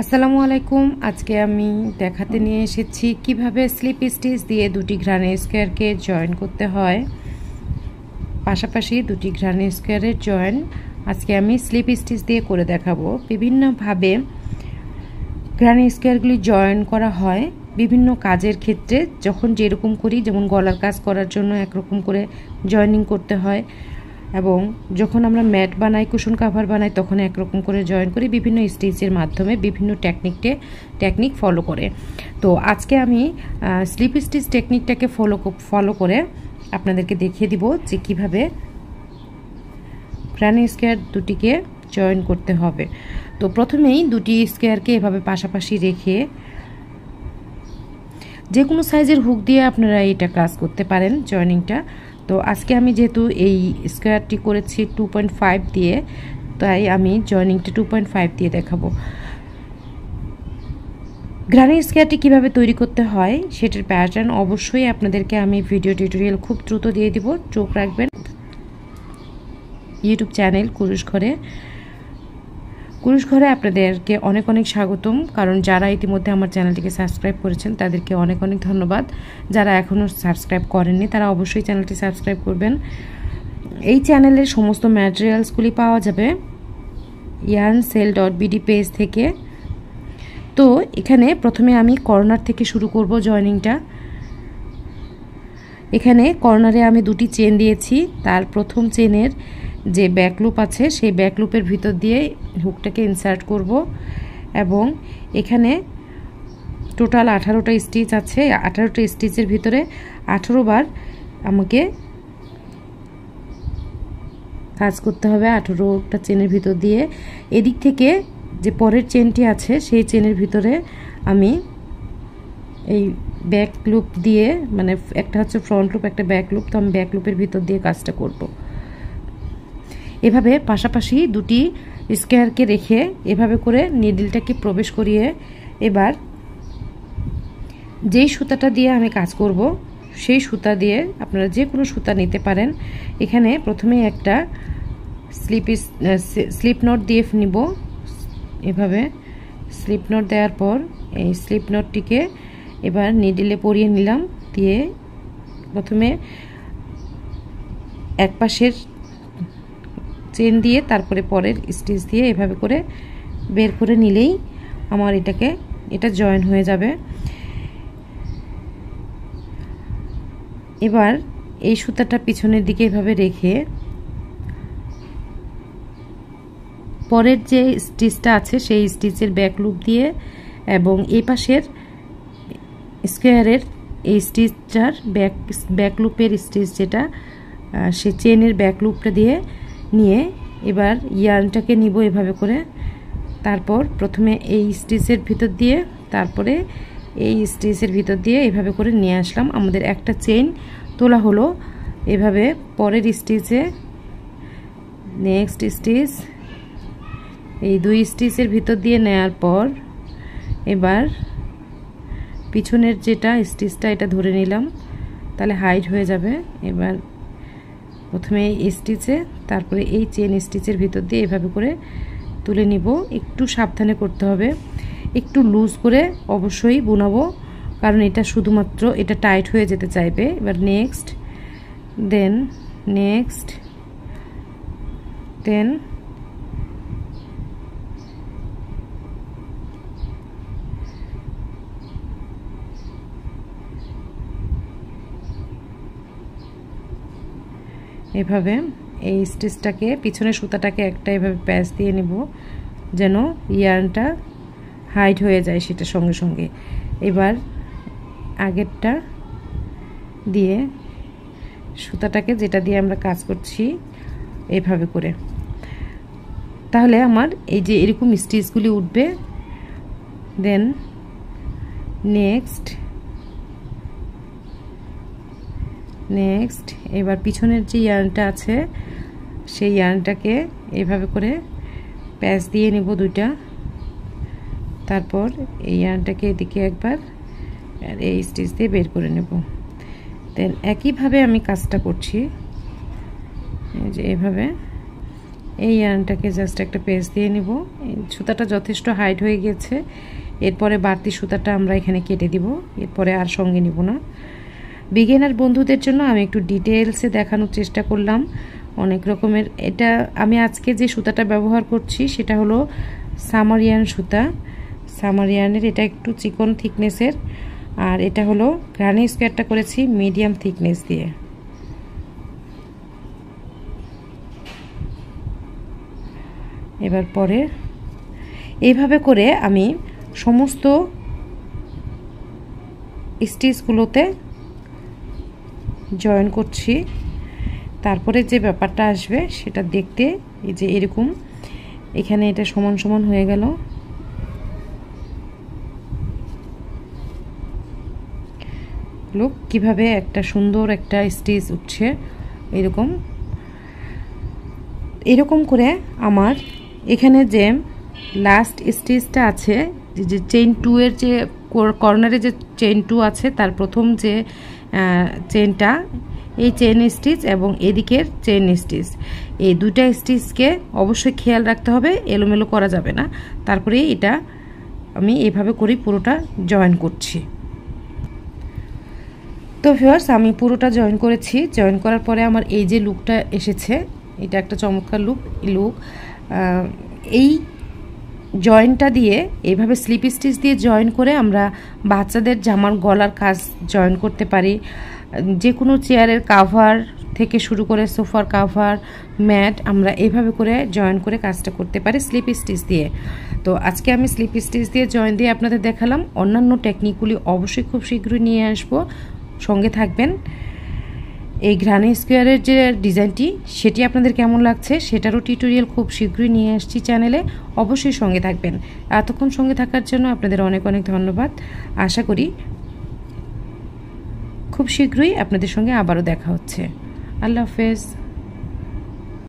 আসসালামু আলাইকুম। আজকে আমি দেখাতে নিয়ে এসেছি কিভাবে স্লিপ স্টিচ দিয়ে দুটি গ্রানি স্কোয়ারকে জয়েন করতে হয়। পাশাপাশি দুটি গ্রানি স্কোয়ারের জয়েন আজকে আমি স্লিপ স্টিচ দিয়ে করে দেখাবো। বিভিন্নভাবে গ্রানি স্কোয়ারগুলি জয়েন করা হয় বিভিন্ন কাজের ক্ষেত্রে। যখন যেরকম করি, যেমন গলার কাজ করার জন্য একরকম করে জয়েনিং করতে হয়, এবং যখন আমরা ম্যাট বানাই, কুশন কাভার বানাই, তখন একরকম করে জয়েন করি বিভিন্ন স্টিচের মাধ্যমে, বিভিন্ন টেকনিক ফলো করে। তো আজকে আমি স্লিপ স্টিচ টেকনিকটাকে ফলো করে আপনাদেরকে দেখিয়ে দিব যে কিভাবে গ্রানি স্কোয়ার দুটিকে জয়েন করতে হবে। তো প্রথমেই দুটি স্কোয়ারকে এভাবে পাশাপাশি রেখে যে কোনো সাইজের হুক দিয়ে আপনারা এটা কাজ করতে পারেন জয়েনিংটা। তো আজকে আমি যেহেতু এই স্কোয়ারটি করেছি 2.5 দিয়ে, তাই আমি জয়েনিংটা 2.5 দিয়ে দেখাবো। গ্রানি স্কোয়ারটি কিভাবে তৈরি করতে হয় সেটার প্যাটার্ন অবশ্যই আপনাদেরকে আমি ভিডিও টিউটোরিয়াল খুব দ্রুত দিয়ে দিব। চোখ রাখবেন ইউটিউব চ্যানেল কুরুশ ঘরে আপনাদেরকে অনেক অনেক স্বাগতম। কারণ যারা ইতিমধ্যে আমার চ্যানেলটিকে সাবস্ক্রাইব করেছেন তাদেরকে অনেক অনেক ধন্যবাদ। যারা এখনও সাবস্ক্রাইব করেননি তারা অবশ্যই চ্যানেলটি সাবস্ক্রাইব করবেন। এই চ্যানেলের সমস্ত ম্যাটেরিয়ালসগুলি পাওয়া যাবে yarnsale.bd পেজ থেকে। তো এখানে প্রথমে আমি কর্নার থেকে শুরু করব জয়েনিংটা। এখানে কর্নারে আমি দুটি চেন দিয়েছি। তার প্রথম চেনের যে ব্যাক লুপ আছে সেই ব্যাক লুপের ভিতর দিয়ে হুকটাকে ইনসার্ট করব, এবং এখানে টোটাল 18টা স্টিচ আছে। 18টা স্টিচের ভিতরে 18 বার আমাকে কাজ করতে হবে 18টা চেনের ভিতর দিয়ে। এদিক থেকে যে পরের চেনটি আছে সেই চেনের ভিতরে আমি এই ব্যাক লুপ দিয়ে, মানে একটা হচ্ছে ফ্রন্ট লুপ, একটা ব্যাক লুপ, তো আমি ব্যাক লুপের ভিতর দিয়ে কাজটা করব। এভাবে পাশাপাশি দুটি স্কোয়ারকে রেখে এভাবে করে নিডলটাকে প্রবেশ করিয়ে এবার যেই সুতাটা দিয়ে আমি কাজ করব সেই সুতা দিয়ে, আপনারা যে কোনো সুতা নিতে পারেন। এখানে প্রথমে একটা স্লিপ নট দিয়ে নিব। এভাবে স্লিপ নট দেওয়ার পর এই স্লিপ নটটিকে এবার নিডলে পরিয়ে নিলাম। দিয়ে প্রথমে এক পাশের চেন দিয়ে তারপরে পরের স্টিচ দিয়ে এভাবে করে বের করে নিলেই আমার এটা জয়েন হয়ে যাবে। এবার এই সুতাটা পিছনের দিকে এভাবে রেখে পরের যে স্টিচটা আছে সেই স্টিচের ব্যাক লুপ দিয়ে, এবং এই পাশের স্কোয়ারের এই স্টিচটার ব্যাক লুপের স্টিচ যেটা, সে চেনের ব্যাক লুপটা দিয়ে নিয়ে এবার ইয়ার্নটাকে নিব এভাবে করে। তারপর প্রথমে এই স্টিচের ভিতর দিয়ে, তারপরে এই স্টিচের ভিতর দিয়ে এভাবে করে নিয়ে আসলাম। আমাদের একটা চেইন তোলা হলো। এভাবে পরের স্টিচে নেক্সট স্টিচ, এই দুই স্টিচের ভিতর দিয়ে নেয়ার পর এবার পিছনের যেটা স্টিচটা এটা ধরে নিলাম, তাহলে হাইড হয়ে যাবে। এবার প্রথমে এই স্টিচে, তারপরে এই চেন স্টিচের ভিতর দিয়ে এভাবে করে তুলে নিব। একটু সাবধানে করতে হবে, একটু লুজ করে অবশ্যই বুনাবো, কারণ এটা শুধুমাত্র এটা টাইট হয়ে যেতে চাইবে। এবার নেক্সট, দেন এভাবে এই স্টিচটাকে, পিছনের সুতাটাকে একটা এভাবে প্যাচ দিয়ে নেব যেন ইয়ার্নটা হাইড হয়ে যায় সেটা সঙ্গে সঙ্গে। এবার আগেরটা দিয়ে সুতাটাকে, যেটা দিয়ে আমরা কাজ করছি, এভাবে করে, তাহলে আমার এই যে এরকম স্টিচগুলি উঠবে। দেন নেক্সট এবার পিছনের যে ইয়ার্নটা আছে সেই ইয়ার্নটাকে এভাবে করে প্যাচ দিয়ে নেব দুইটা। তারপর এই ইয়ার্নটাকে এদিকে একবার আর এই স্টিচ দিয়ে বের করে নেব। দেন একইভাবে আমি কাজটা করছি, এই যে এভাবে এই ইয়ার্নটাকে জাস্ট একটা পেঁচ দিয়ে নিব। সুতাটা যথেষ্ট হাইট হয়ে গেছে, এরপরে বাড়তি সুতাটা আমরা এখানে কেটে দিব, এরপরে আর সঙ্গে নিব না। বিগিনার বন্ধুদের জন্য আমি একটু ডিটেলসে দেখানোর চেষ্টা করলাম অনেক রকমের। এটা আমি আজকে যে সুতাটা ব্যবহার করছি সেটা হলো সামারিয়ান সুতা। সামারিয়ানের এটা একটু চিকন থিকনেসের, আর এটা হলো গ্রানি স্কোয়ারটা করেছি মিডিয়াম থিকনেস দিয়ে। এবার পরে এইভাবে করে আমি সমস্ত স্টিচগুলোতে জয়েন করছি। তারপরে যে ব্যাপারটা আসবে সেটা দেখতে এই যে এরকম এখানে এটা সমান সমান হয়ে গেল। লুক কিভাবে একটা সুন্দর একটা স্টিচ উঠছে। এরকম এরকম করে আমার এখানে যে লাস্ট স্টিচটা আছে, যে চেইন 2 এর যে কর্নারে যে চেইন 2 আছে তার প্রথম যে চেইনটা, এই চেইন স্টিচ এবং এদিকের চেইন স্টিচ, এই দুইটা স্টিচকে অবশ্যই খেয়াল রাখতে হবে, এলোমেলো করা যাবে না। তারপরে এটা আমি এভাবে করে পুরোটা জয়েন করছি। তো ভিউয়ার্স আমি পুরোটা জয়েন করেছি। জয়েন করার পরে আমার এই যে লুকটা এসেছে, এটা একটা চমৎকার লুক। এই জয়েনটা দিয়ে এইভাবে স্লিপ স্টিচ দিয়ে জয়েন করে আমরা বাচ্চাদের জামার গলার কাজ জয়েন করতে পারি। যে কোনো চেয়ারের কাভার থেকে শুরু করে সোফার কাভার, ম্যাট, আমরা এইভাবে করে জয়েন করে কাজটা করতে পারি স্লিপ স্টিচ দিয়ে। তো আজকে আমি স্লিপ স্টিচ দিয়ে জয়েন দিয়ে আপনাদের দেখালাম। অন্যান্য টেকনিকগুলি অবশ্যই খুব শীঘ্রই নিয়ে আসবো, সঙ্গে থাকবেন। এই গ্রানি স্কোয়ারের যে ডিজাইনটি সেটি আপনাদের কেমন লাগছে সেটারও টিউটোরিয়াল খুব শীঘ্রই নিয়ে আসছি চ্যানেলে, অবশ্যই সঙ্গে থাকবেন। এতক্ষণ সঙ্গে থাকার জন্য আপনাদের অনেক অনেক ধন্যবাদ। আশা করি খুব শীঘ্রই আপনাদের সঙ্গে আবারও দেখা হচ্ছে। আল্লাহ হাফেজ।